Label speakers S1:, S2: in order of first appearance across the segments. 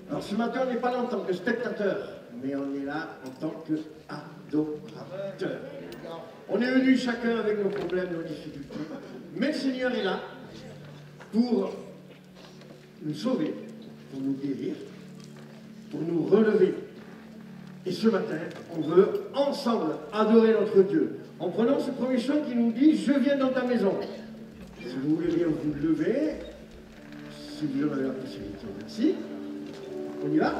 S1: Alors ce matin, on n'est pas là en tant que spectateur, mais on est là en tant qu'adorateur. On est venus chacun avec nos problèmes et nos difficultés, mais le Seigneur est là pour nous sauver, pour nous guérir, pour nous relever. Et ce matin, on veut ensemble adorer notre Dieu, en prenant ce premier chant qui nous dit « Je viens dans ta maison ». Si vous voulez bien vous lever, si vous en avez la possibilité, merci. On y va?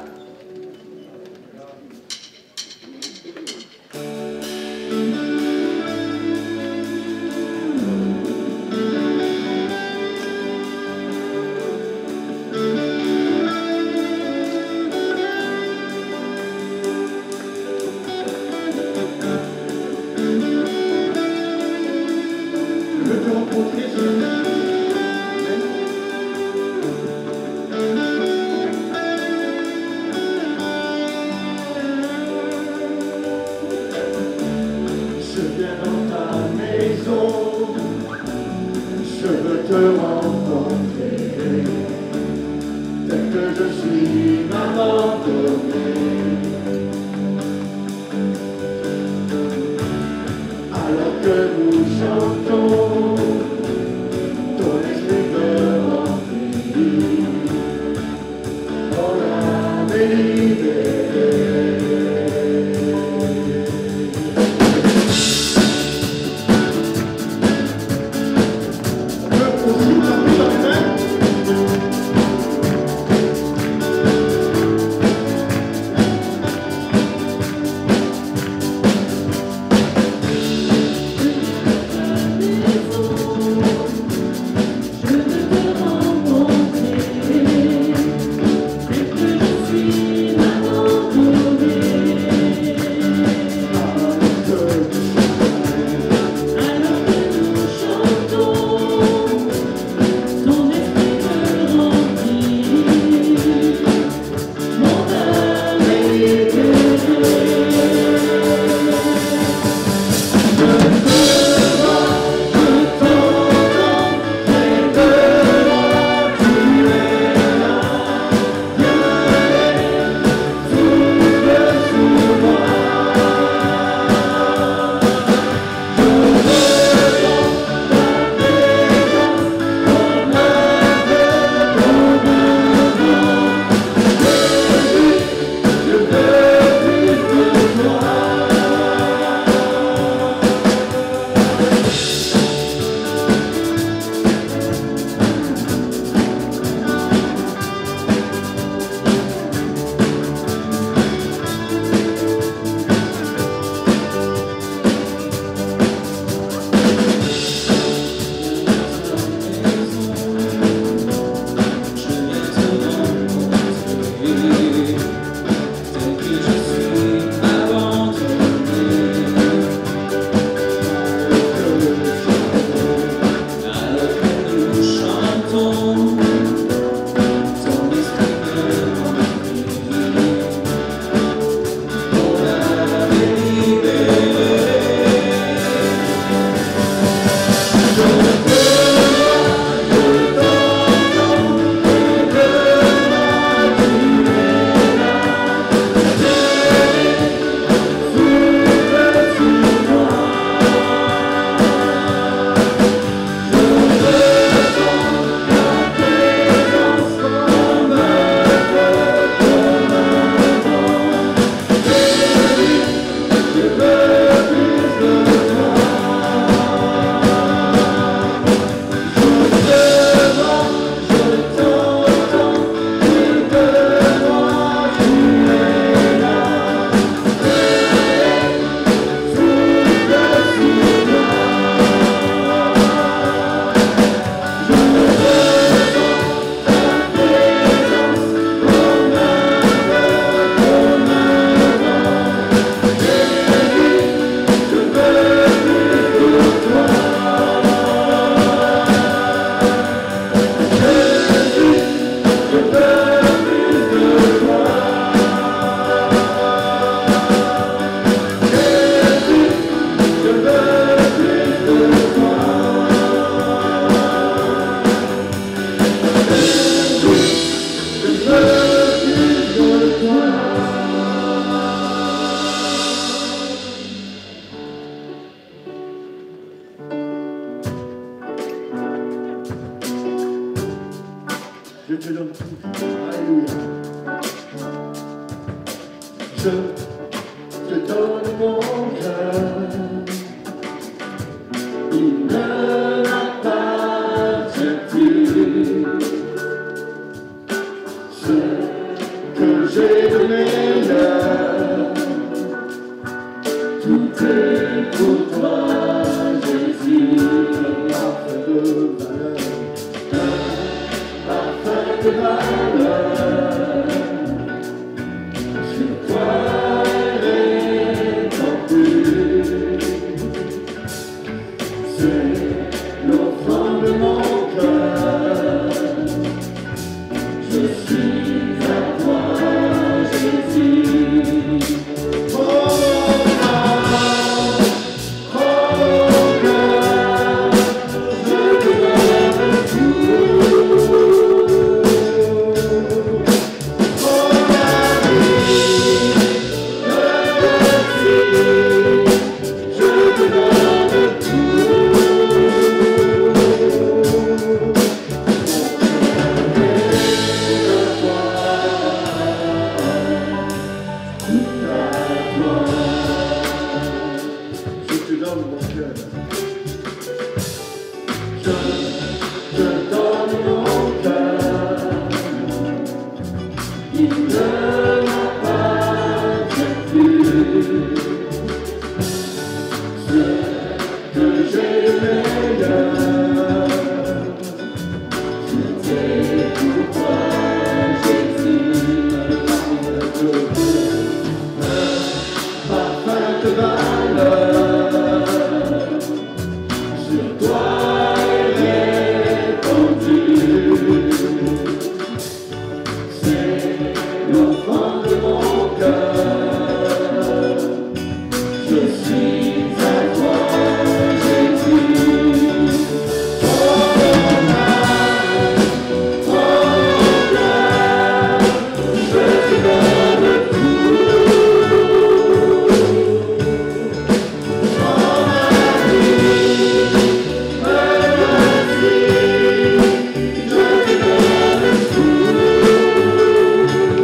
S1: Je te donne mon cœur, il ne m'appartient plus. Ce que j'ai de meilleur, tout est pour toi, Jésus. Un parfum de valeur, un parfum de valeur. Sur toi est répandu. C'est l'offrande de mon cœur. Je suis à toi, Jésus. Oh God, je te donne tout. Oh ma vie, je te donne tout. Je te donne mon cœur. Je te donne mon cœur. Il ne m'appartient plus. Ce que j'ai de meilleur, c'était pour toi, Jésus. Un parfum de valeur, sur toi est répandu. C'est l'offrande de mon cœur. Je suis à toi, Jésus. Oh mon âme, oh mon cœur, je te donne tout. Oh ma vie, merci, je te donne tout.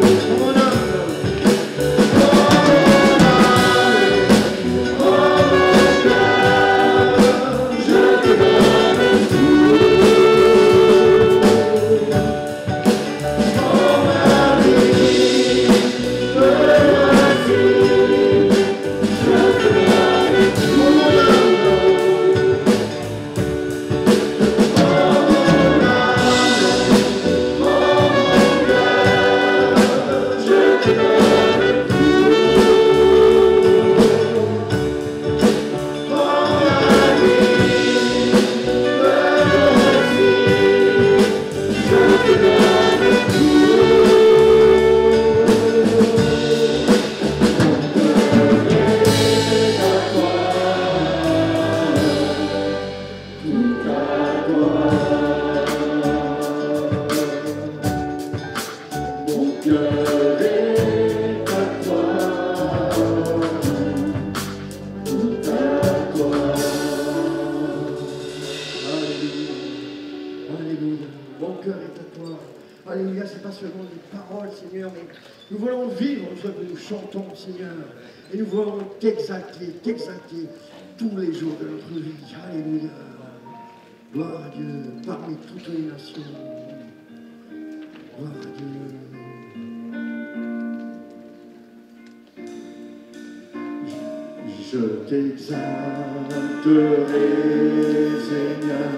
S1: Oh mon âme, oh mon âme, oh mon cœur, je te donne tout. Oh ma vie, merci, je te donne tout. Oh mon âme, oh mon âme, oh mon cœur, je te donne tout. Oh ma vie, merci, je te donne tout. Tout à toi, mon cœur est à toi, tout à toi. Alléluia, alléluia, mon cœur est à toi. Alléluia, c'est pas seulement des paroles, Seigneur, mais nous voulons vivre ce que nous chantons, Seigneur. Et nous voulons t'exalter tous les jours de notre vie. Alléluia. Gloire à Dieu, parmi toutes les nations. Gloire à Dieu. Je t'exalterai, Seigneur,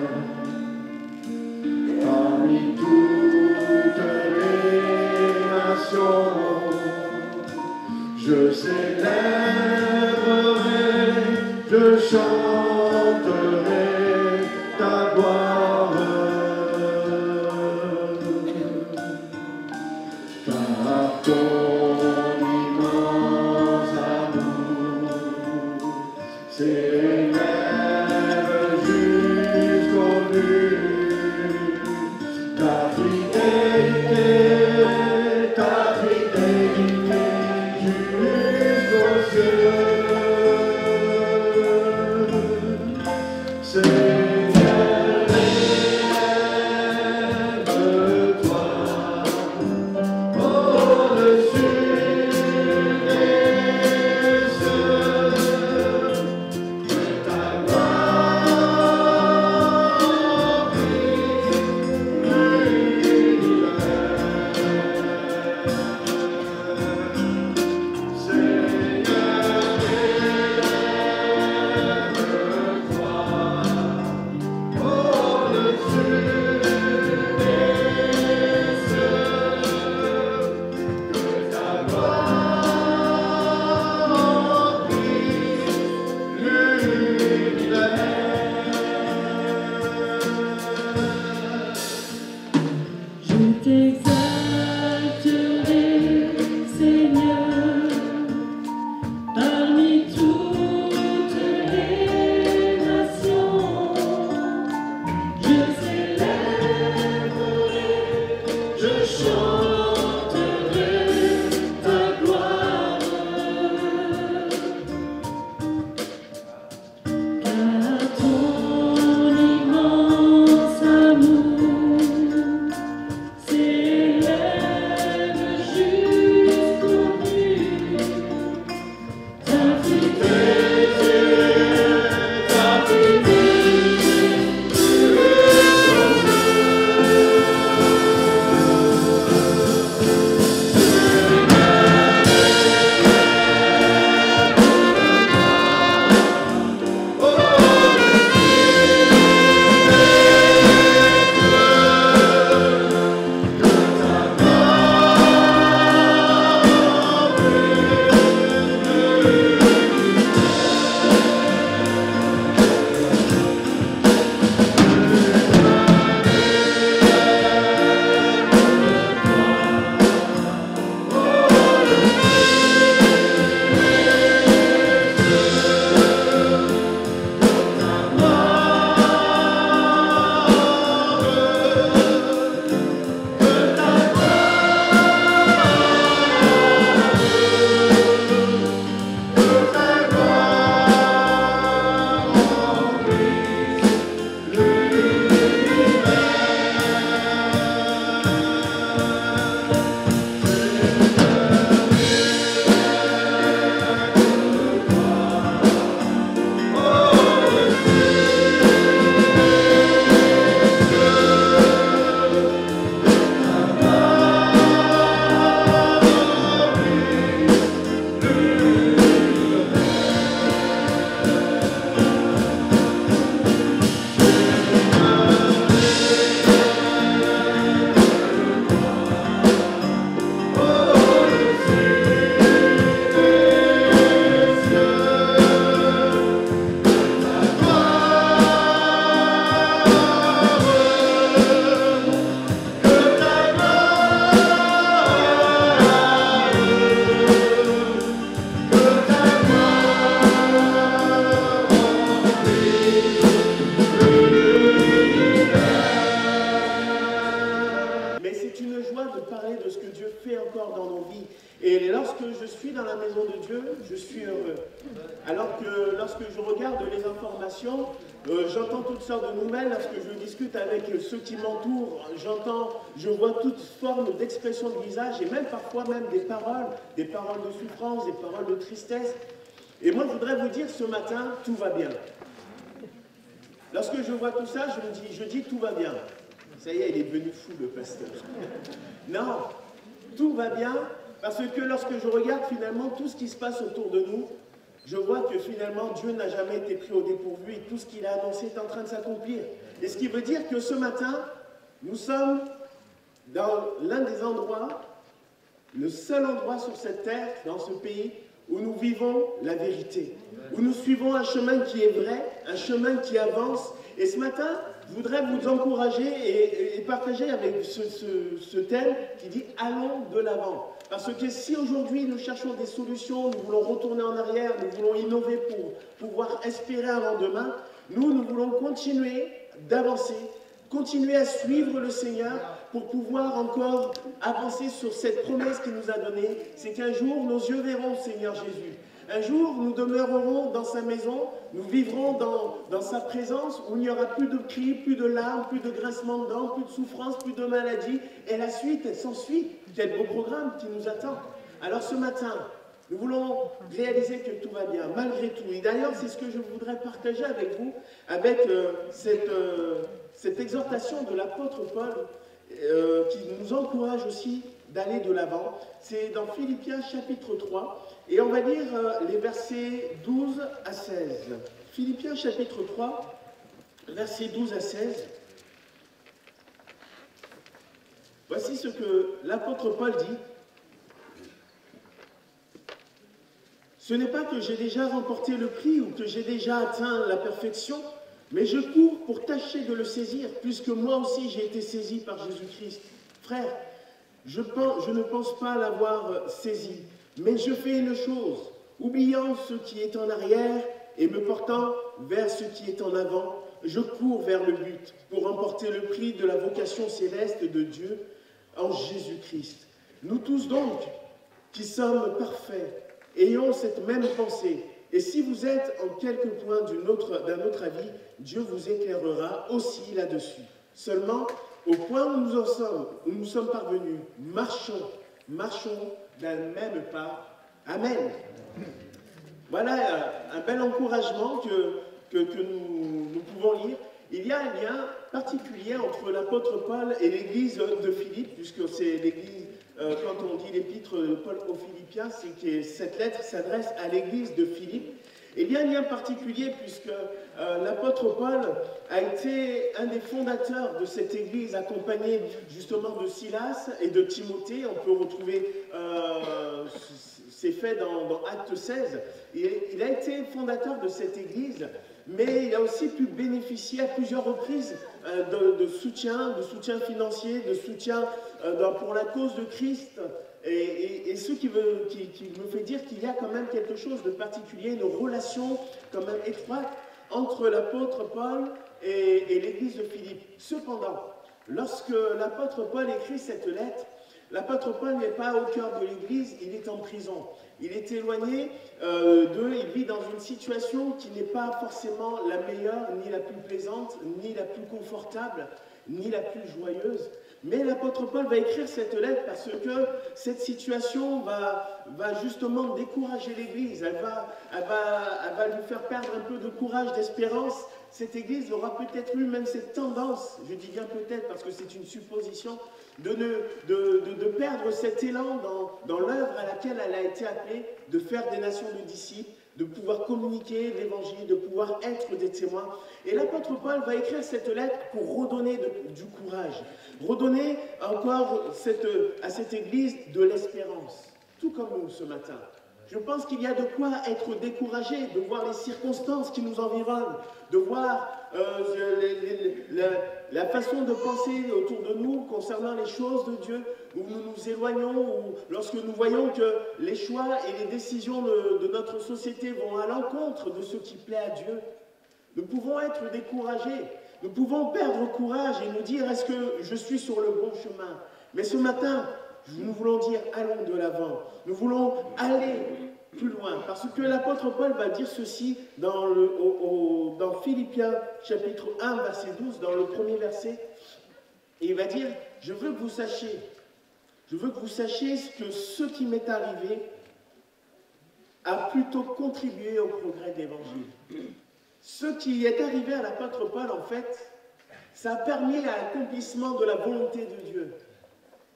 S1: parmi toutes les nations. Je célébrerai, je chanterai ta gloire. Par ton immense amour, s'élève jusqu'au but. Ta fidélité jusqu'au ciel. C'est
S2: dans nos vies. Et lorsque je suis dans la maison de Dieu, je suis heureux. Alors que lorsque je regarde les informations, j'entends toutes sortes de nouvelles. Lorsque je discute avec ceux qui m'entourent, je vois toutes formes d'expression de visage et même parfois même des paroles de souffrance, des paroles de tristesse. Et moi, je voudrais vous dire ce matin, tout va bien. Lorsque je vois tout ça, je dis tout va bien. Ça y est, il est devenu fou le pasteur. Non, tout va bien parce que lorsque je regarde finalement tout ce qui se passe autour de nous, je vois que finalement Dieu n'a jamais été pris au dépourvu et tout ce qu'il a annoncé est en train de s'accomplir. Et ce qui veut dire que ce matin, nous sommes dans l'un des endroits, le seul endroit sur cette terre, dans ce pays, où nous vivons la vérité, où nous suivons un chemin qui est vrai, un chemin qui avance. Et ce matin, je voudrais vous encourager et partager avec ce thème qui dit « Allons de l'avant ». Parce que si aujourd'hui nous cherchons des solutions, nous voulons retourner en arrière, nous voulons innover pour pouvoir espérer un lendemain, nous voulons continuer d'avancer, continuer à suivre le Seigneur pour pouvoir encore avancer sur cette promesse qu'il nous a donnée, c'est qu'un jour nos yeux verront le Seigneur Jésus. Un jour, nous demeurerons dans sa maison, nous vivrons dans sa présence où il n'y aura plus de cris, plus de larmes, plus de grincements de dents, plus de souffrance, plus de maladie. Et la suite, elle s'ensuit. Quel beau programme qui nous attend. Alors ce matin, nous voulons réaliser que tout va bien, malgré tout. Et d'ailleurs, c'est ce que je voudrais partager avec vous, avec cette exhortation de l'apôtre Paul, qui nous encourage aussi d'aller de l'avant. C'est dans Philippiens chapitre 3, et on va lire les versets 12 à 16. Philippiens chapitre 3, versets 12 à 16. Voici ce que l'apôtre Paul dit. Ce n'est pas que j'ai déjà remporté le prix ou que j'ai déjà atteint la perfection, mais je cours pour tâcher de le saisir, puisque moi aussi j'ai été saisi par Jésus-Christ. Frère, je ne pense pas l'avoir saisi, mais je fais une chose, oubliant ce qui est en arrière et me portant vers ce qui est en avant, je cours vers le but pour remporter le prix de la vocation céleste de Dieu en Jésus-Christ. Nous tous donc, qui sommes parfaits, ayons cette même pensée. Et si vous êtes en quelque point d'un autre avis, Dieu vous éclairera aussi là-dessus. Seulement, au point où nous sommes parvenus, marchons d'un même pas. Amen. Voilà un bel encouragement que nous pouvons lire. Il y a un lien particulier entre l'apôtre Paul et l'église de Philippe, puisque c'est l'église, quand on dit l'épître de Paul aux Philippiens, c'est que cette lettre s'adresse à l'église de Philippe. Et il y a un lien particulier puisque l'apôtre Paul a été un des fondateurs de cette église, accompagné justement de Silas et de Timothée. On peut retrouver ces faits dans Acte 16. Il a été fondateur de cette église, mais il a aussi pu bénéficier à plusieurs reprises de soutien financier, de soutien pour la cause de Christ. Et ce qui me fait dire qu'il y a quand même quelque chose de particulier, une relation quand même étroite entre l'apôtre Paul et l'église de Philippe. Cependant, lorsque l'apôtre Paul écrit cette lettre, l'apôtre Paul n'est pas au cœur de l'église, il est en prison. Il est éloigné il vit dans une situation qui n'est pas forcément la meilleure, ni la plus plaisante, ni la plus confortable, ni la plus joyeuse. Mais l'apôtre Paul va écrire cette lettre parce que cette situation va justement décourager l'Église. Elle va lui faire perdre un peu de courage, d'espérance. Cette Église aura peut-être eu même cette tendance, je dis bien peut-être parce que c'est une supposition, de perdre cet élan dans l'œuvre à laquelle elle a été appelée, de faire des nations de disciples, de pouvoir communiquer l'évangile, de pouvoir être des témoins. Et l'apôtre Paul va écrire cette lettre pour redonner du courage, redonner encore à cette église de l'espérance, tout comme nous ce matin. Je pense qu'il y a de quoi être découragé, de voir les circonstances qui nous environnent, de voir la façon de penser autour de nous concernant les choses de Dieu, où nous nous éloignons, ou lorsque nous voyons que les choix et les décisions de notre société vont à l'encontre de ce qui plaît à Dieu. Nous pouvons être découragés, nous pouvons perdre courage et nous dire « est-ce que je suis sur le bon chemin ?» Mais ce matin, nous voulons dire allons de l'avant. Nous voulons aller plus loin. Parce que l'apôtre Paul va dire ceci dans Philippiens chapitre 1, verset 12, dans le premier verset. Et il va dire, je veux que vous sachiez que ce qui m'est arrivé a plutôt contribué au progrès de l'Évangile. Ce qui est arrivé à l'apôtre Paul, en fait, ça a permis à l'accomplissement de la volonté de Dieu.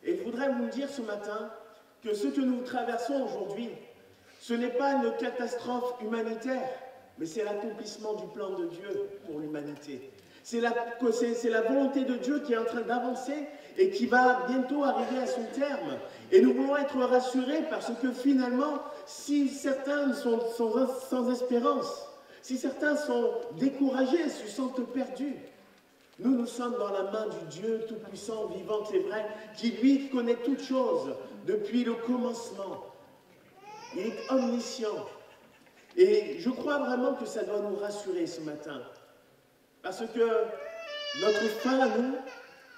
S2: Et je voudrais vous dire ce matin que ce que nous traversons aujourd'hui, ce n'est pas une catastrophe humanitaire, mais c'est l'accomplissement du plan de Dieu pour l'humanité. C'est la volonté de Dieu qui est en train d'avancer et qui va bientôt arriver à son terme. Et nous voulons être rassurés parce que finalement, si certains sont sans espérance, si certains sont découragés, se sentent perdus, nous sommes dans la main du Dieu Tout-Puissant, vivant et vrai, qui lui connaît toutes choses depuis le commencement. Il est omniscient. Et je crois vraiment que ça doit nous rassurer ce matin. Parce que notre fin à nous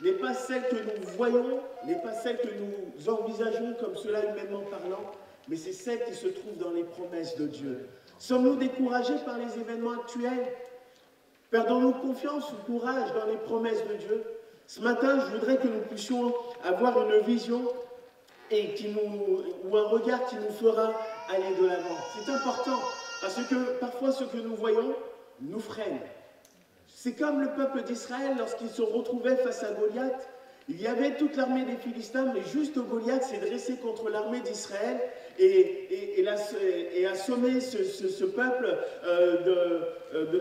S2: n'est pas celle que nous voyons, n'est pas celle que nous envisageons comme cela humainement parlant, mais c'est celle qui se trouve dans les promesses de Dieu. Sommes-nous découragés par les événements actuels? Perdons-nous confiance ou courage dans les promesses de Dieu? Ce matin, je voudrais que nous puissions avoir une vision ou un regard qui nous fera aller de l'avant. C'est important, parce que parfois ce que nous voyons nous freine. C'est comme le peuple d'Israël lorsqu'ils se retrouvaient face à Goliath. Il y avait toute l'armée des Philistins, mais juste Goliath s'est dressé contre l'armée d'Israël et a sommé ce peuple,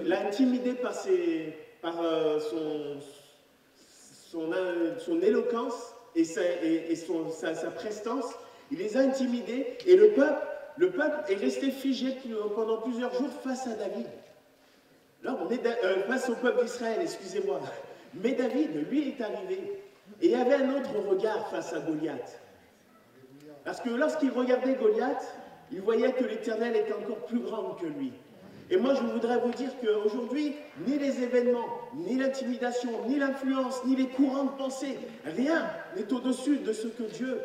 S2: l'a intimidé par son éloquence et sa prestance. Il les a intimidés et le peuple est resté figé pendant plusieurs jours face à David. Là, face au peuple d'Israël, excusez-moi. Mais David, lui, est arrivé. Et il y avait un autre regard face à Goliath. Parce que lorsqu'il regardait Goliath, il voyait que l'Éternel était encore plus grand que lui. Et moi, je voudrais vous dire qu'aujourd'hui, ni les événements, ni l'intimidation, ni l'influence, ni les courants de pensée, rien n'est au-dessus de ce que Dieu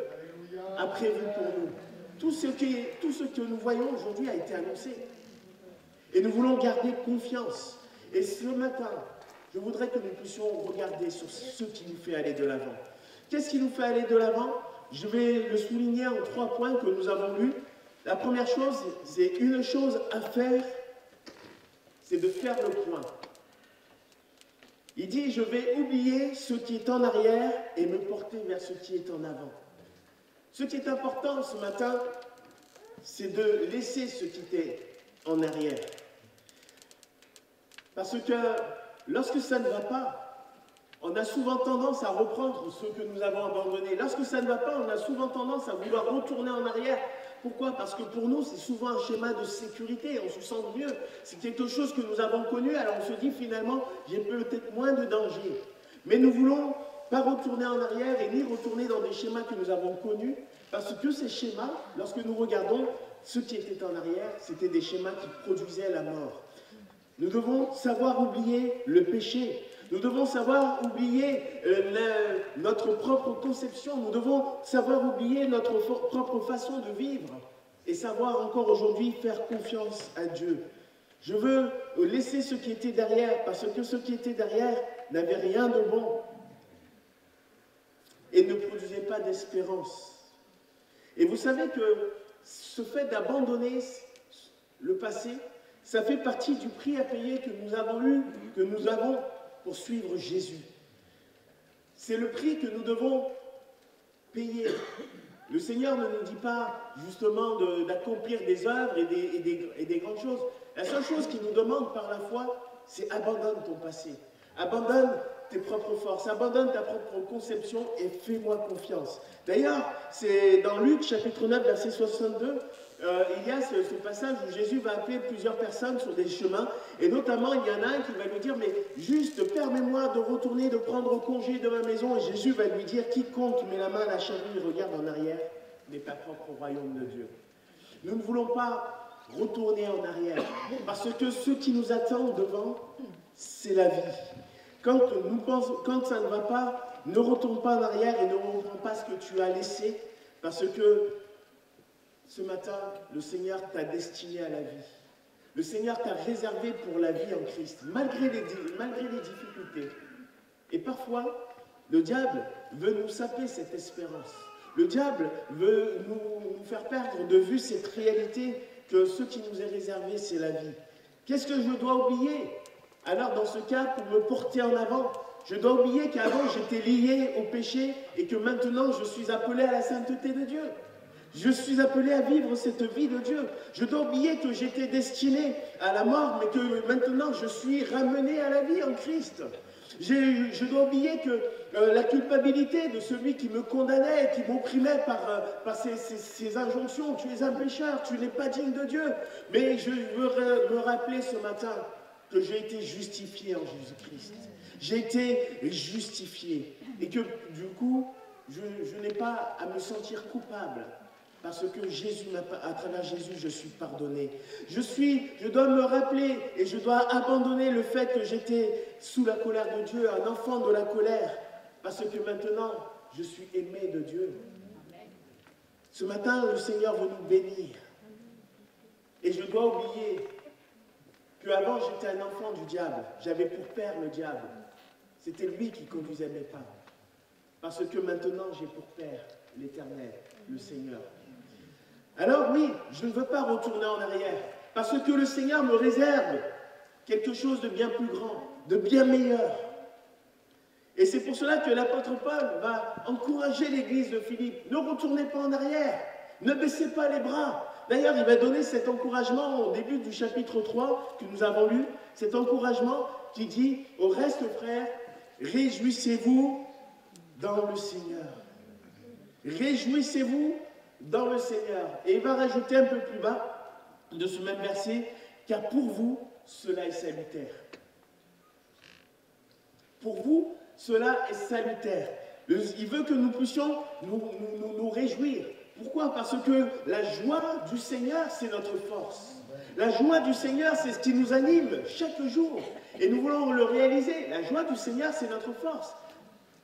S2: a prévu pour nous. Tout ce que nous voyons aujourd'hui a été annoncé. Et nous voulons garder confiance. Et ce matin, je voudrais que nous puissions regarder sur ce qui nous fait aller de l'avant. Qu'est-ce qui nous fait aller de l'avant? Je vais le souligner en 3 points que nous avons lus. La première chose, c'est une chose à faire, c'est de faire le point. Il dit, je vais oublier ce qui est en arrière et me porter vers ce qui est en avant. Ce qui est important ce matin, c'est de laisser ce qui était en arrière. Parce que lorsque ça ne va pas, on a souvent tendance à reprendre ce que nous avons abandonné. Lorsque ça ne va pas, on a souvent tendance à vouloir retourner en arrière. Pourquoi? Parce que pour nous, c'est souvent un schéma de sécurité, on se sent mieux. C'est quelque chose que nous avons connu, alors on se dit finalement, j'ai peut-être moins de danger. Mais nous ne voulons pas retourner en arrière et ni retourner dans des schémas que nous avons connus, parce que ces schémas, lorsque nous regardons ce qui était en arrière, c'était des schémas qui produisaient la mort. Nous devons savoir oublier le péché. Nous devons savoir oublier notre propre conception. Nous devons savoir oublier notre propre façon de vivre et savoir encore aujourd'hui faire confiance à Dieu. Je veux laisser ce qui était derrière parce que ce qui était derrière n'avait rien de bon et ne produisait pas d'espérance. Et vous savez que ce fait d'abandonner le passé, ça fait partie du prix à payer que nous avons pour suivre Jésus. C'est le prix que nous devons payer. Le Seigneur ne nous dit pas justement d'accomplir des œuvres et des grandes choses. La seule chose qu'il nous demande par la foi, c'est abandonne ton passé. Abandonne tes propres forces, abandonne ta propre conception et fais-moi confiance. D'ailleurs, c'est dans Luc chapitre 9, verset 62, il y a ce passage où Jésus va appeler plusieurs personnes sur des chemins, et notamment il y en a un qui va lui dire, mais juste permets-moi de retourner, de prendre congé de ma maison, et Jésus va lui dire, quiconque met la main à la charrue et regarde en arrière n'est pas propre au royaume de Dieu. Nous ne voulons pas retourner en arrière, parce que ce qui nous attend devant, c'est la vie. Quand ça ne va pas, ne retourne pas en arrière et ne reprends pas ce que tu as laissé, Parce que ce matin, le Seigneur t'a destiné à la vie. Le Seigneur t'a réservé pour la vie en Christ, malgré les difficultés. Et parfois, le diable veut nous saper cette espérance. Le diable veut nous faire perdre de vue cette réalité que ce qui nous est réservé, c'est la vie. Qu'est-ce que je dois oublier? Alors, dans ce cas, pour me porter en avant, je dois oublier qu'avant, j'étais lié au péché et que maintenant, je suis appelé à la sainteté de Dieu. Je suis appelé à vivre cette vie de Dieu. Je dois oublier que j'étais destiné à la mort, mais que maintenant, je suis ramené à la vie en Christ. Je dois oublier que la culpabilité de celui qui me condamnait, qui m'opprimait par ses injonctions, tu es un pécheur, tu n'es pas digne de Dieu. Mais je veux me rappeler ce matin que j'ai été justifié en Jésus-Christ. J'ai été justifié. Et que du coup, je n'ai pas à me sentir coupable. Parce que Jésus, à travers Jésus, je suis pardonné. Je dois me rappeler et je dois abandonner le fait que j'étais sous la colère de Dieu, un enfant de la colère. Parce que maintenant, je suis aimé de Dieu. Ce matin, le Seigneur veut nous bénir. Et je dois oublier qu'avant, j'étais un enfant du diable. J'avais pour père le diable. C'était lui qui conduisait mes pas. Parce que maintenant, j'ai pour père l'Éternel, le Seigneur. Alors oui, je ne veux pas retourner en arrière, parce que le Seigneur me réserve quelque chose de bien plus grand, de bien meilleur. Et c'est pour cela que l'apôtre Paul va encourager l'église de Philippe. Ne retournez pas en arrière, ne baissez pas les bras. D'ailleurs, il va donner cet encouragement au début du chapitre 3 que nous avons lu, cet encouragement qui dit « Au reste, frères, réjouissez-vous dans le Seigneur. Réjouissez-vous dans le Seigneur. » Et il va rajouter un peu plus bas de ce même verset, « Car pour vous, cela est salutaire. » Pour vous, cela est salutaire. Il veut que nous puissions nous réjouir. Pourquoi? Parce que la joie du Seigneur, c'est notre force. La joie du Seigneur, c'est ce qui nous anime chaque jour. Et nous voulons le réaliser. La joie du Seigneur, c'est notre force.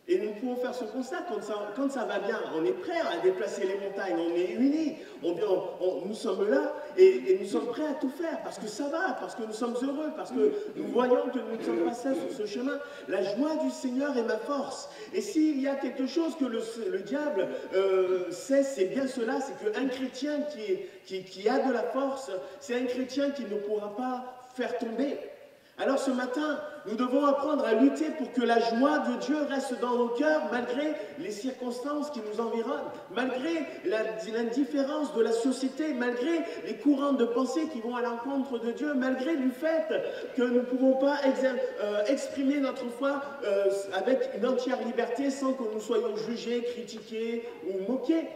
S2: Et nous pouvons faire ce constat quand ça va bien. On est prêt à déplacer les montagnes, on est unis, nous sommes là et nous sommes prêts à tout faire parce que ça va, parce que nous sommes heureux, parce que nous voyons que nous ne sommes pas seuls sur ce chemin. La joie du Seigneur est ma force. Et s'il y a quelque chose que le diable sait, c'est bien cela, c'est qu'un chrétien qui a de la force, c'est un chrétien qui ne pourra pas faire tomber. Alors ce matin, nous devons apprendre à lutter pour que la joie de Dieu reste dans nos cœurs malgré les circonstances qui nous environnent, malgré l'indifférence de la société, malgré les courants de pensée qui vont à l'encontre de Dieu, malgré le fait que nous ne pouvons pas exprimer notre foi avec une entière liberté sans que nous soyons jugés, critiqués ou moqués.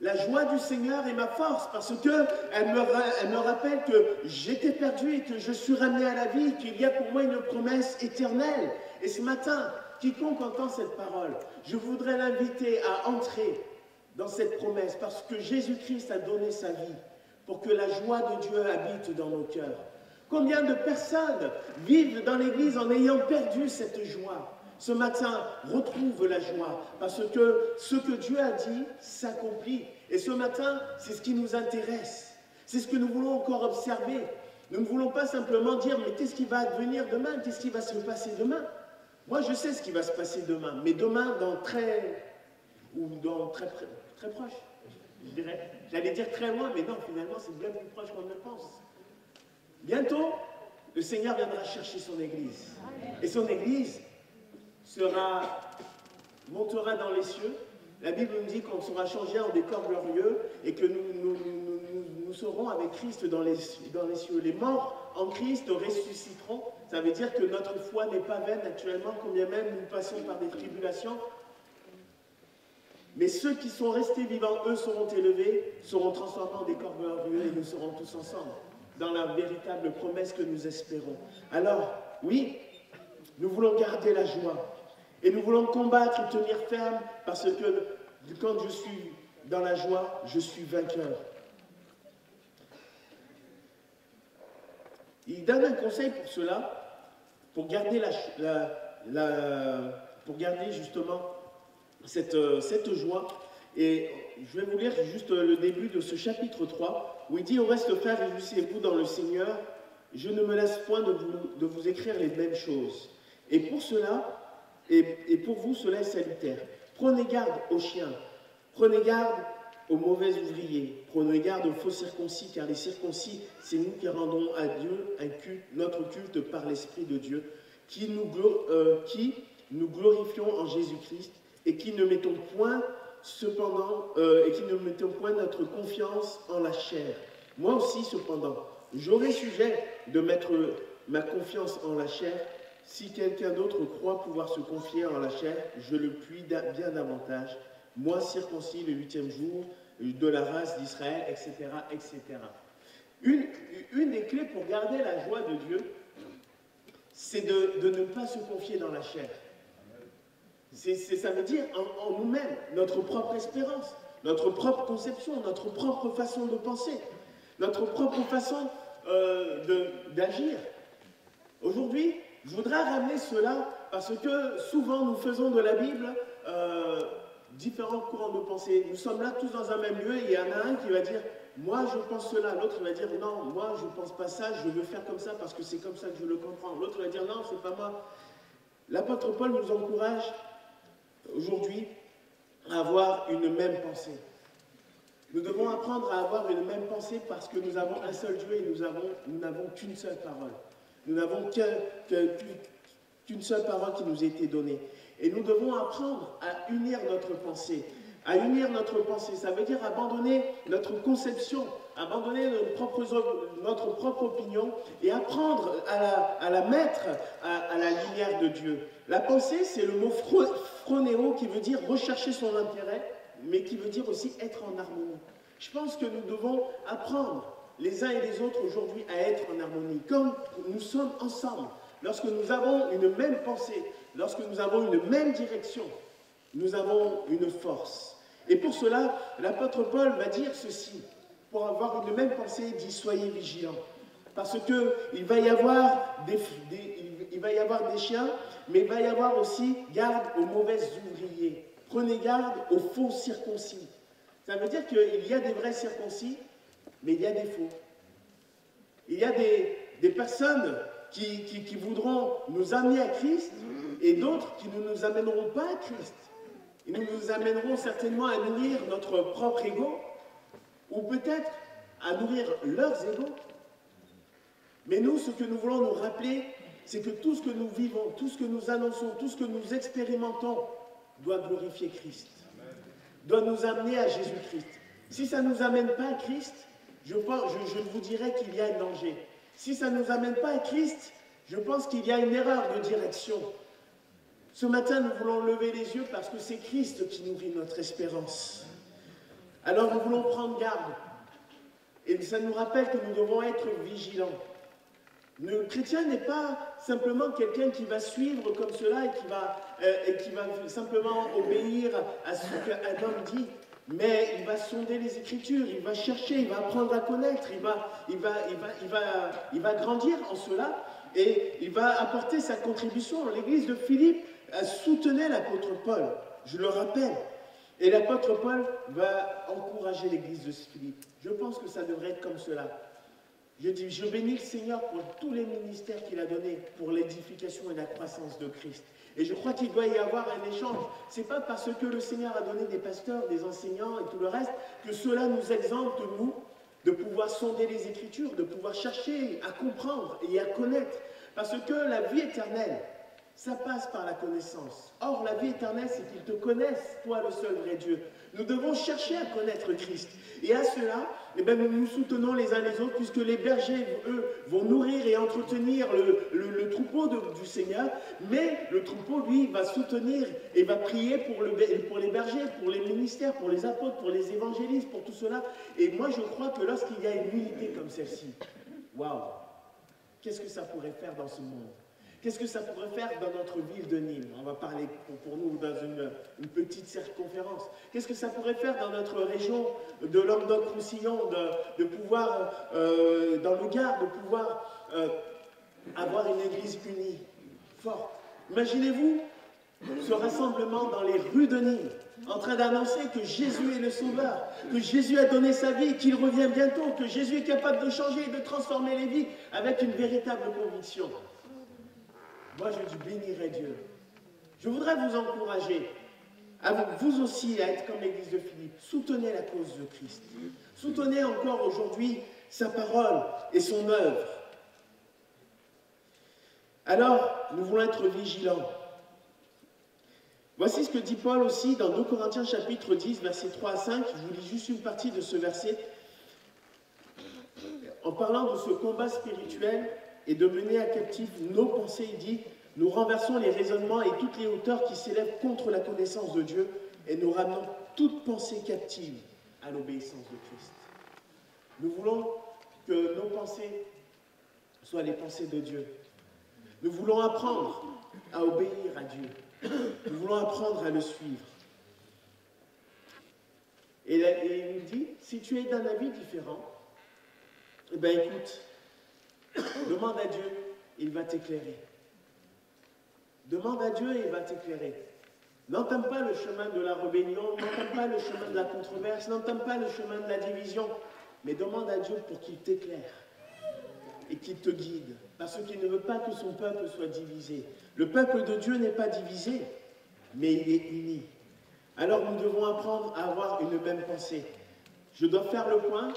S2: La joie du Seigneur est ma force parce qu'elle me rappelle que j'étais perdu et que je suis ramené à la vie, qu'il y a pour moi une promesse éternelle. Et ce matin, quiconque entend cette parole, je voudrais l'inviter à entrer dans cette promesse parce que Jésus-Christ a donné sa vie pour que la joie de Dieu habite dans nos cœurs. Combien de personnes vivent dans l'Église en ayant perdu cette joie? Ce matin, retrouve la joie, parce que ce que Dieu a dit s'accomplit. Et ce matin, c'est ce qui nous intéresse. C'est ce que nous voulons encore observer. Nous ne voulons pas simplement dire, mais qu'est-ce qui va advenir demain? Qu'est-ce qui va se passer demain? Moi, je sais ce qui va se passer demain, mais demain, dans très proche, je dirais. J'allais dire très loin, mais non, finalement, c'est bien plus proche qu'on ne le pense. Bientôt, le Seigneur viendra chercher son Église. Et son Église montera dans les cieux. La Bible nous dit qu'on sera changé en des corps glorieux et que nous serons avec Christ dans les cieux. Les morts en Christ ressusciteront. Ça veut dire que notre foi n'est pas vaine actuellement, combien même nous passons par des tribulations. Mais ceux qui sont restés vivants, eux, seront élevés, seront transformés en des corps glorieux et nous serons tous ensemble dans la véritable promesse que nous espérons. Alors, oui, nous voulons garder la joie. Et nous voulons combattre et tenir ferme parce que quand je suis dans la joie, je suis vainqueur. Il donne un conseil pour cela, pour garder, justement cette joie. Et je vais vous lire juste le début de ce chapitre 3, où il dit « Au reste, frères, réjouissez-vous dans le Seigneur, je ne me lasse point de vous écrire les mêmes choses. Et pour cela, et pour vous, cela est salutaire. Prenez garde aux chiens, prenez garde aux mauvais ouvriers, prenez garde aux faux circoncis, car les circoncis, c'est nous qui rendons à Dieu notre culte par l'Esprit de Dieu, qui nous glorifions en Jésus-Christ et qui ne mettons point notre confiance en la chair. Moi aussi, cependant, j'aurai sujet de mettre ma confiance en la chair. Si quelqu'un d'autre croit pouvoir se confier en la chair, je le puis bien davantage. Moi, circoncis le 8e jour, de la race d'Israël, etc., etc. Une des clés pour garder la joie de Dieu, c'est de ne pas se confier dans la chair. Ça veut dire en nous-mêmes, notre propre espérance, notre propre conception, notre propre façon de penser, notre propre façon d'agir. Aujourd'hui, je voudrais ramener cela parce que souvent nous faisons de la Bible différents courants de pensée. Nous sommes là tous dans un même lieu et il y en a un qui va dire « moi je pense cela », l'autre va dire « non, moi je ne pense pas ça, je veux faire comme ça parce que c'est comme ça que je le comprends ». L'autre va dire « non, c'est pas moi ». L'apôtre Paul nous encourage aujourd'hui à avoir une même pensée. Nous devons apprendre à avoir une même pensée parce que nous avons un seul Dieu et nous n'avons qu'une seule parole. Nous n'avons qu'une seule parole qui nous a été donnée. Et nous devons apprendre à unir notre pensée. À unir notre pensée, ça veut dire abandonner notre conception, abandonner notre propre opinion et apprendre à la mettre à la lumière de Dieu. La pensée, c'est le mot phronéo qui veut dire rechercher son intérêt, mais qui veut dire aussi être en harmonie. Je pense que nous devons apprendre les uns et les autres aujourd'hui à être en harmonie. Comme nous sommes ensemble, lorsque nous avons une même pensée, lorsque nous avons une même direction, nous avons une force. Et pour cela, l'apôtre Paul va dire ceci. Pour avoir une même pensée, il dit « soyez vigilants ». Parce qu'il va y avoir des chiens, mais il va y avoir aussi garde aux mauvais ouvriers. Prenez garde aux faux circoncis. Ça veut dire qu'il y a des vrais circoncis, mais il y a des faux. Il y a des personnes qui voudront nous amener à Christ et d'autres qui ne nous amèneront pas à Christ. Ils nous amèneront certainement à nourrir notre propre ego ou peut-être à nourrir leurs égos. Mais nous, ce que nous voulons nous rappeler, c'est que tout ce que nous vivons, tout ce que nous annonçons, tout ce que nous expérimentons doit glorifier Christ, doit nous amener à Jésus-Christ. Si ça ne nous amène pas à Christ, je vous dirais qu'il y a un danger. Si ça ne nous amène pas à Christ, je pense qu'il y a une erreur de direction. Ce matin, nous voulons lever les yeux parce que c'est Christ qui nourrit notre espérance. Alors nous voulons prendre garde. Et ça nous rappelle que nous devons être vigilants. Le chrétien n'est pas simplement quelqu'un qui va suivre comme cela et qui va simplement obéir à ce qu'un homme dit, mais il va sonder les Écritures, il va chercher, il va apprendre à connaître, il va grandir en cela et il va apporter sa contribution. L'église de Philippe soutenait l'apôtre Paul, je le rappelle. Et l'apôtre Paul va encourager l'église de Philippe. Je pense que ça devrait être comme cela. Je bénis le Seigneur pour tous les ministères qu'il a donnés pour l'édification et la croissance de Christ. Et je crois qu'il doit y avoir un échange. Ce n'est pas parce que le Seigneur a donné des pasteurs, des enseignants et tout le reste que cela nous exempte, nous, de pouvoir sonder les Écritures, de pouvoir chercher à comprendre et à connaître. Parce que la vie éternelle, ça passe par la connaissance. Or, la vie éternelle, c'est qu'ils te connaissent, toi, le seul vrai Dieu. Nous devons chercher à connaître Christ. Et à cela, nous nous soutenons les uns les autres, puisque les bergers, eux, vont nourrir et entretenir le troupeau du Seigneur, mais le troupeau, lui, va soutenir et va prier pour les bergers, pour les ministères, pour les apôtres, pour les évangélistes, pour tout cela. Et moi, je crois que lorsqu'il y a une unité comme celle-ci, waouh, qu'est-ce que ça pourrait faire dans ce monde? Qu'est-ce que ça pourrait faire dans notre ville de Nîmes? On va parler pour nous dans une petite circonférence. Qu'est-ce que ça pourrait faire dans notre région de Languedoc-Roussillon, de pouvoir, dans le Gard, de pouvoir avoir une église unie, forte? Imaginez-vous ce rassemblement dans les rues de Nîmes, en train d'annoncer que Jésus est le Sauveur, que Jésus a donné sa vie, qu'il revient bientôt, que Jésus est capable de changer et de transformer les vies avec une véritable conviction. Moi, je bénirai Dieu. Je voudrais vous encourager, vous aussi, à être comme l'église de Philippe. Soutenez la cause de Christ. Soutenez encore aujourd'hui sa parole et son œuvre. Alors, nous voulons être vigilants. Voici ce que dit Paul aussi dans 2 Corinthiens chapitre 10, versets 3 à 5. Je vous lis juste une partie de ce verset. En parlant de ce combat spirituel et de mener à captif nos pensées, il dit « Nous renversons les raisonnements et toutes les hauteurs qui s'élèvent contre la connaissance de Dieu et nous ramenons toute pensée captive à l'obéissance de Christ. » Nous voulons que nos pensées soient les pensées de Dieu. Nous voulons apprendre à obéir à Dieu. Nous voulons apprendre à le suivre. Et il nous dit, si tu es d'un avis différent, eh bien écoute, demande à Dieu, il va t'éclairer. Demande à Dieu et il va t'éclairer. N'entame pas le chemin de la rébellion, n'entame pas le chemin de la controverse, n'entame pas le chemin de la division, mais demande à Dieu pour qu'il t'éclaire et qu'il te guide, parce qu'il ne veut pas que son peuple soit divisé. Le peuple de Dieu n'est pas divisé, mais il est uni. Alors nous devons apprendre à avoir une même pensée. Je dois faire le point,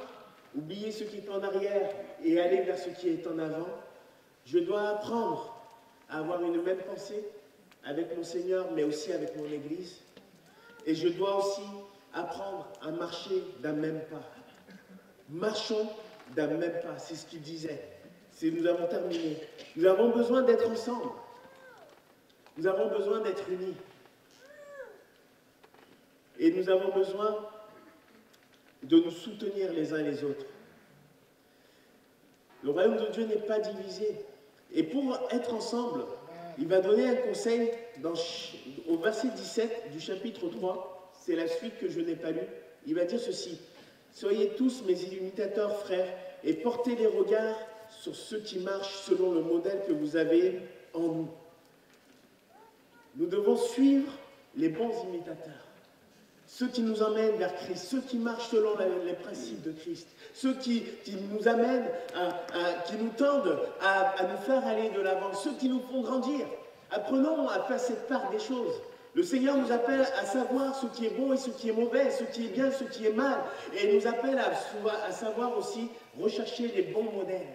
S2: oublier ce qui est en arrière et aller vers ce qui est en avant. Je dois apprendre à avoir une même pensée avec mon Seigneur, mais aussi avec mon Église. Et je dois aussi apprendre à marcher d'un même pas. Marchons d'un même pas, c'est ce qu'il disait. Nous avons terminé. Nous avons besoin d'être ensemble. Nous avons besoin d'être unis. Et nous avons besoin de nous soutenir les uns les autres. Le royaume de Dieu n'est pas divisé. Et pour être ensemble, il va donner un conseil au verset 17 du chapitre 3. C'est la suite que je n'ai pas lue. Il va dire ceci. « Soyez tous mes imitateurs, frères, et portez les regards sur ceux qui marchent selon le modèle que vous avez en nous. » Nous devons suivre les bons imitateurs. Ceux qui nous emmènent vers Christ, ceux qui marchent selon les principes de Christ, ceux qui nous amènent, qui nous tendent à nous faire aller de l'avant, ceux qui nous font grandir. Apprenons à faire cette part des choses. Le Seigneur nous appelle à savoir ce qui est bon et ce qui est mauvais, ce qui est bien, ce qui est mal. Et il nous appelle à savoir aussi rechercher les bons modèles.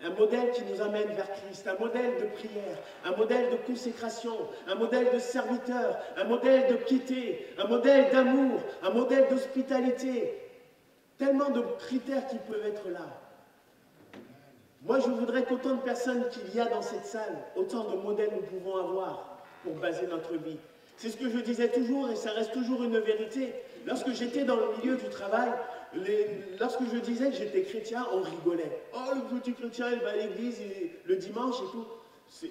S2: Un modèle qui nous amène vers Christ, un modèle de prière, un modèle de consécration, un modèle de serviteur, un modèle de piété, un modèle d'amour, un modèle d'hospitalité. Tellement de critères qui peuvent être là. Moi, je voudrais qu'autant de personnes qu'il y a dans cette salle, autant de modèles nous pouvons avoir pour baser notre vie. C'est ce que je disais toujours et ça reste toujours une vérité. Lorsque j'étais dans le milieu du travail, lorsque je disais que j'étais chrétien, on rigolait. Oh, le petit chrétien, il va à l'église le dimanche et tout.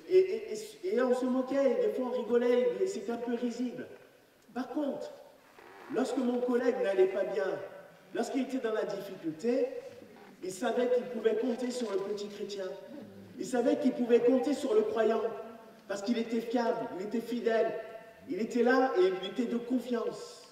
S2: Et on se moquait, et des fois on rigolait, et c'était un peu risible. Par contre, lorsque mon collègue n'allait pas bien, lorsqu'il était dans la difficulté, il savait qu'il pouvait compter sur le petit chrétien. Il savait qu'il pouvait compter sur le croyant. Parce qu'il était fiable, il était fidèle, il était là et il était de confiance.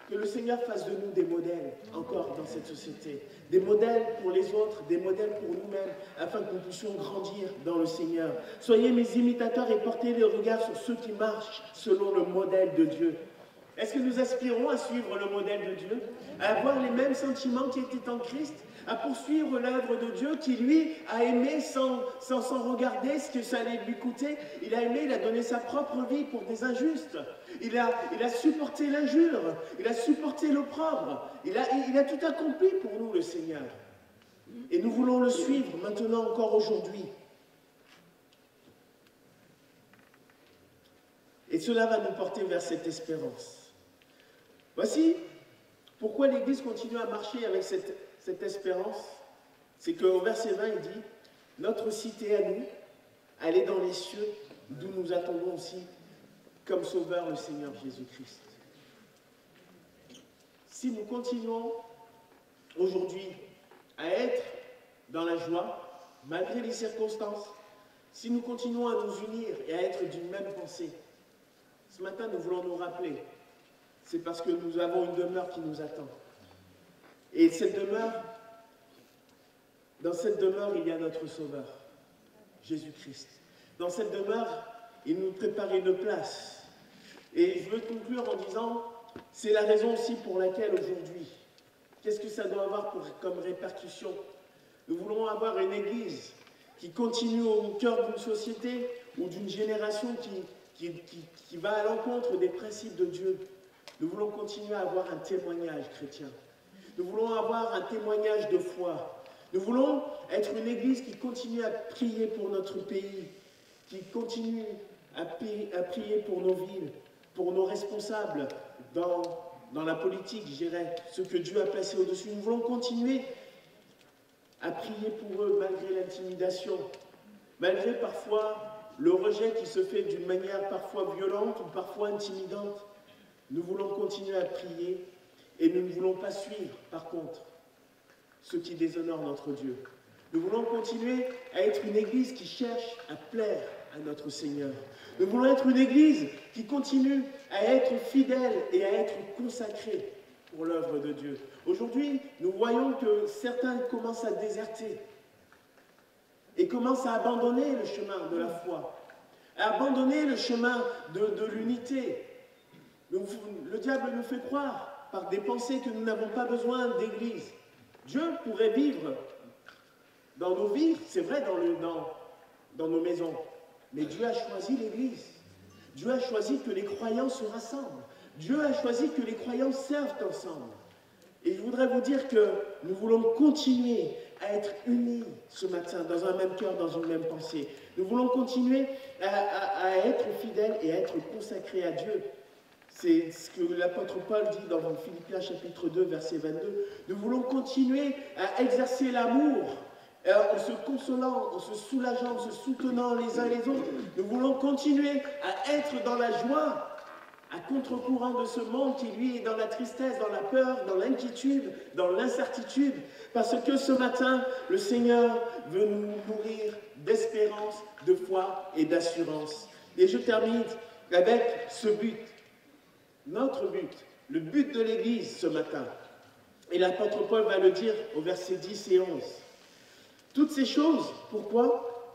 S2: Que le Seigneur fasse de nous des modèles encore dans cette société. Des modèles pour les autres, des modèles pour nous-mêmes, afin que nous puissions grandir dans le Seigneur. Soyez mes imitateurs et portez le regard sur ceux qui marchent selon le modèle de Dieu. Est-ce que nous aspirons à suivre le modèle de Dieu? À avoir les mêmes sentiments qui étaient en Christ? À poursuivre l'œuvre de Dieu qui, lui, a aimé sans regarder ce que ça allait lui coûter. Il a aimé, il a donné sa propre vie pour des injustes. Il a supporté l'injure, il a supporté l'opprobre. Il a tout accompli pour nous, le Seigneur. Et nous voulons le suivre maintenant encore aujourd'hui. Et cela va nous porter vers cette espérance. Voici pourquoi l'Église continue à marcher avec cette espérance. C'est qu'au verset 20, il dit « Notre cité à nous, elle est dans les cieux, d'où nous attendons aussi comme sauveur le Seigneur Jésus-Christ. » Si nous continuons aujourd'hui à être dans la joie, malgré les circonstances, si nous continuons à nous unir et à être d'une même pensée, Ce matin, nous voulons nous rappeler, c'est parce que nous avons une demeure qui nous attend. Et cette demeure, dans cette demeure, il y a notre Sauveur, Jésus-Christ. Dans cette demeure, il nous prépare une place. Et je veux conclure en disant, c'est la raison aussi pour laquelle aujourd'hui, qu'est-ce que ça doit avoir comme répercussion? Nous voulons avoir une église qui continue au cœur d'une société ou d'une génération qui va à l'encontre des principes de Dieu. Nous voulons continuer à avoir un témoignage chrétien. Nous voulons avoir un témoignage de foi. Nous voulons être une église qui continue à prier pour notre pays, qui continue à prier pour nos villes, pour nos responsables dans la politique, je dirais, ce que Dieu a placé au-dessus. Nous voulons continuer à prier pour eux malgré l'intimidation, malgré parfois le rejet qui se fait d'une manière parfois violente ou parfois intimidante. Nous voulons continuer à prier et nous ne voulons pas suivre, par contre, ce qui déshonore notre Dieu. Nous voulons continuer à être une église qui cherche à plaire à notre Seigneur. Nous voulons être une église qui continue à être fidèle et à être consacrée pour l'œuvre de Dieu. Aujourd'hui, nous voyons que certains commencent à déserter et commencent à abandonner le chemin de la foi, à abandonner le chemin de l'unité. Le diable nous fait croire par des pensées que nous n'avons pas besoin d'église. Dieu pourrait vivre dans nos vies, c'est vrai, dans nos maisons, mais Dieu a choisi l'église. Dieu a choisi que les croyants se rassemblent. Dieu a choisi que les croyants servent ensemble. Et je voudrais vous dire que nous voulons continuer à être unis ce matin, dans un même cœur, dans une même pensée. Nous voulons continuer à être fidèles et à être consacrés à Dieu. C'est ce que l'apôtre Paul dit dans Philippiens chapitre 2, verset 22. Nous voulons continuer à exercer l'amour en se consolant, en se soulageant, en se soutenant les uns les autres. Nous voulons continuer à être dans la joie, à contre-courant de ce monde qui, lui, est dans la tristesse, dans la peur, dans l'inquiétude, dans l'incertitude. Parce que ce matin, le Seigneur veut nous nourrir d'espérance, de foi et d'assurance. Et je termine avec ce but. Notre but, le but de l'Église ce matin. Et l'apôtre Paul va le dire au verset 10 et 11. Toutes ces choses, pourquoi?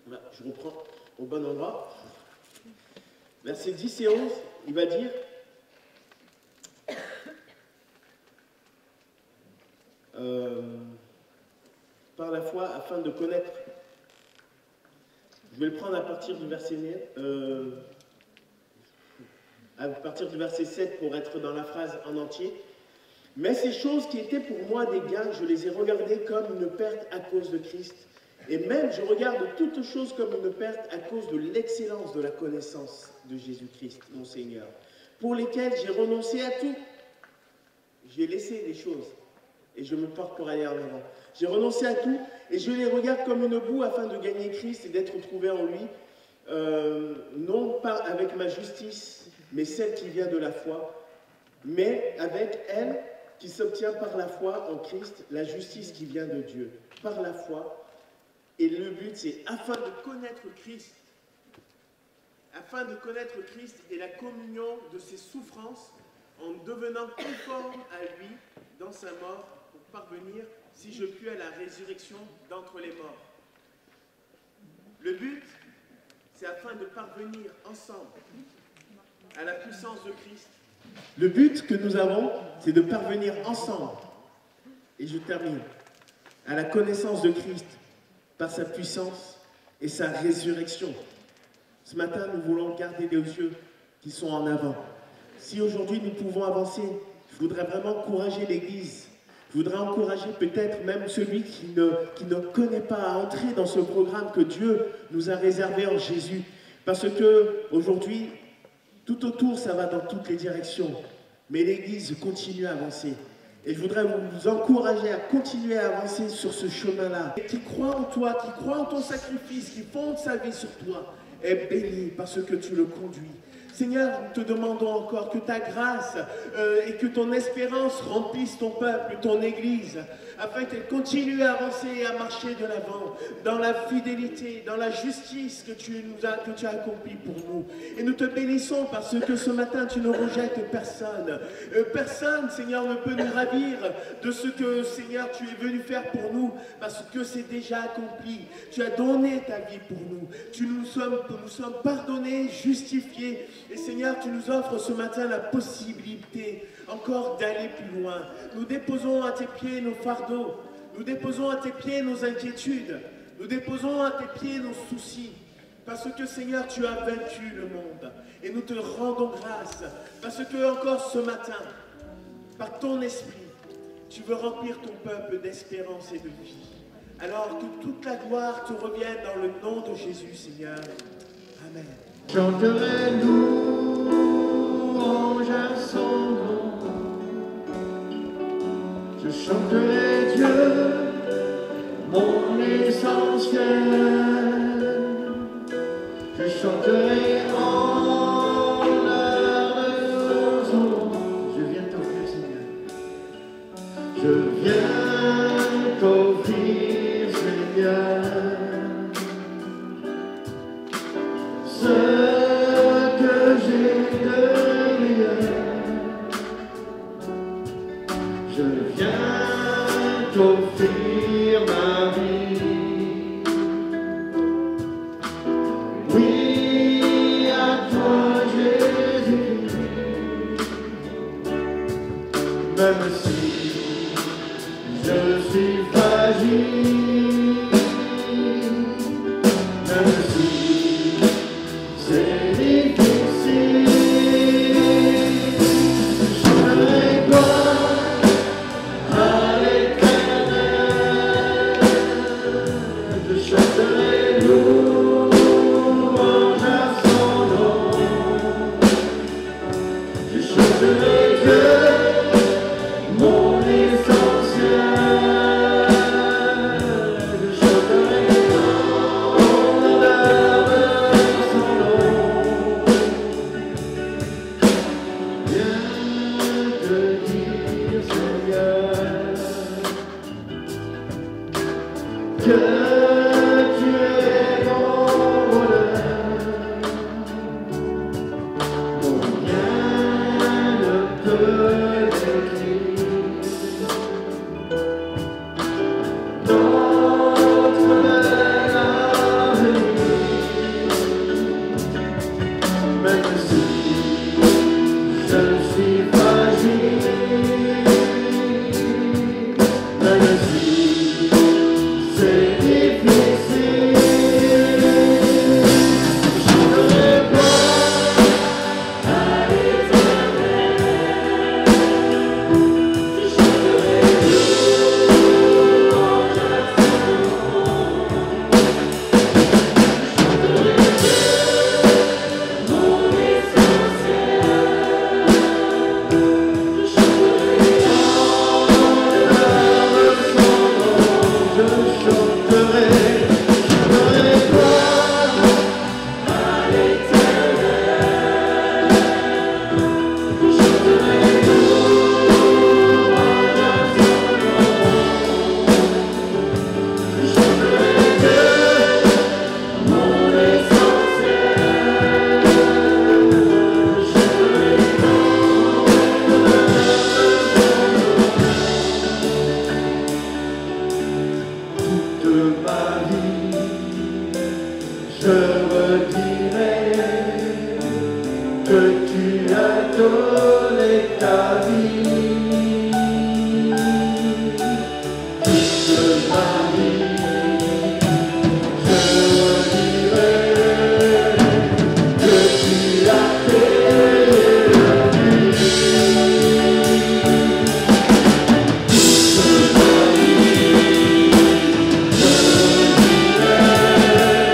S2: Je reprends au bon endroit. Versets 10 et 11, il va dire par la foi afin de connaître. Je vais le prendre à partir du verset 7 pour être dans la phrase en entier. Mais ces choses qui étaient pour moi des gains, je les ai regardées comme une perte à cause de Christ. Et même, je regarde toutes choses comme une perte à cause de l'excellence de la connaissance de Jésus-Christ, mon Seigneur, pour lesquelles j'ai renoncé à tout. J'ai laissé des choses et je me porte pour aller en avant. J'ai renoncé à tout et je les regarde comme une boue afin de gagner Christ et d'être trouvé en lui, non pas avec ma justice, mais celle qui vient de la foi, mais avec elle qui s'obtient par la foi en Christ, la justice qui vient de Dieu, par la foi. Et le but, c'est afin de connaître Christ et la communion de ses souffrances, en devenant conforme à lui dans sa mort, pour parvenir, si je puis, à la résurrection d'entre les morts. Le but, c'est afin de parvenir ensemble à la puissance de Christ. Le but que nous avons, c'est de parvenir ensemble, et je termine, à la connaissance de Christ, par sa puissance et sa résurrection. Ce matin, nous voulons garder les yeux qui sont en avant. Si aujourd'hui nous pouvons avancer, je voudrais vraiment encourager l'Église. Je voudrais encourager peut-être même celui qui ne connaît pas à entrer dans ce programme que Dieu nous a réservé en Jésus. Parce que aujourd'hui, tout autour, ça va dans toutes les directions. Mais l'Église continue à avancer. Et je voudrais vous encourager à continuer à avancer sur ce chemin-là. Qui croit en toi, qui croit en ton sacrifice, qui fonde sa vie sur toi, est béni parce que tu le conduis. Seigneur, nous te demandons encore que ta grâce et que ton espérance remplissent ton peuple, ton Église, afin qu'elle continue à avancer et à marcher de l'avant, dans la fidélité, dans la justice que tu as accomplie pour nous. Et nous te bénissons parce que ce matin, tu ne rejettes personne. Personne, Seigneur, ne peut nous ravir de ce que, Seigneur, tu es venu faire pour nous, parce que c'est déjà accompli. Tu as donné ta vie pour nous. Nous sommes pardonnés, justifiés. Et Seigneur, tu nous offres ce matin la possibilité encore d'aller plus loin. Nous déposons à tes pieds nos fardeaux. Nous déposons à tes pieds nos inquiétudes. Nous déposons à tes pieds nos soucis. Parce que Seigneur, tu as vaincu le monde. Et nous te rendons grâce. Parce que encore ce matin, par ton esprit, tu veux remplir ton peuple d'espérance et de vie. Alors que toute la gloire te revienne dans le nom de Jésus, Seigneur. Amen.
S1: Chanterai louange à son nom. Je chanterai Dieu, mon essentiel. Je chanterai en l'heure de son. Je viens t'offrir, Seigneur. Je viens t'offrir, Seigneur, ce que j'ai de meilleur. Je viens t'offrir ma vie. Oui, à toi Jésus, même si je suis fragile, même si c'est difficile, je chanterai gloire à l'Éternel, je chanterai louange à son nom, je chanterai Dieu, mon essentiel, je chanterai en l'honneur de son nom. Viens te dire, Seigneur, que tu es mon bonheur, mon bien ne peut l'écrire. Notre avenir, même si je suis fragile, même si c'est difficile, je chanterai gloire à l'Éternel, je chanterai louange à son nom, je chanterai Dieu, mon essentiel, je chanterai en l'honneur de son nom, je chanterai gloire à l'Éternel, je chanterai louange à son nom, je chanterai Dieu, mon essentiel, je chanterai toute ma vie, je redirai que tu as donné ta vie. Toute ma vie, je redirai que tu as payé le prix. Toute ma vie, je redirai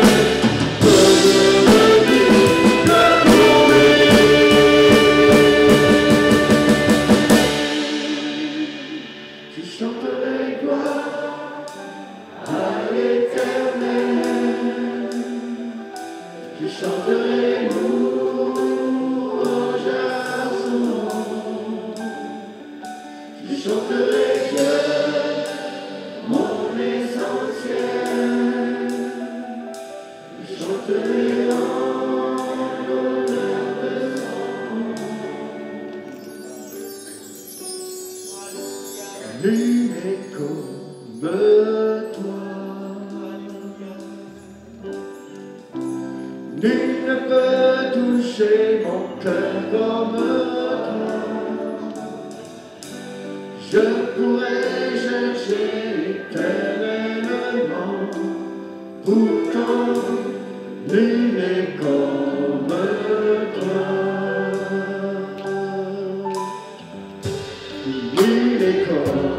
S1: que je redis que pour lui. chanterai Dieu, mon essentiel. Je chanterai en l'honneur de son nom. Nul n'est comme toi. Nul ne peut toucher mon cœur comme toi. Je pourrais chercher éternellement, pourtant nul n'est comme toi. Nul n'est comme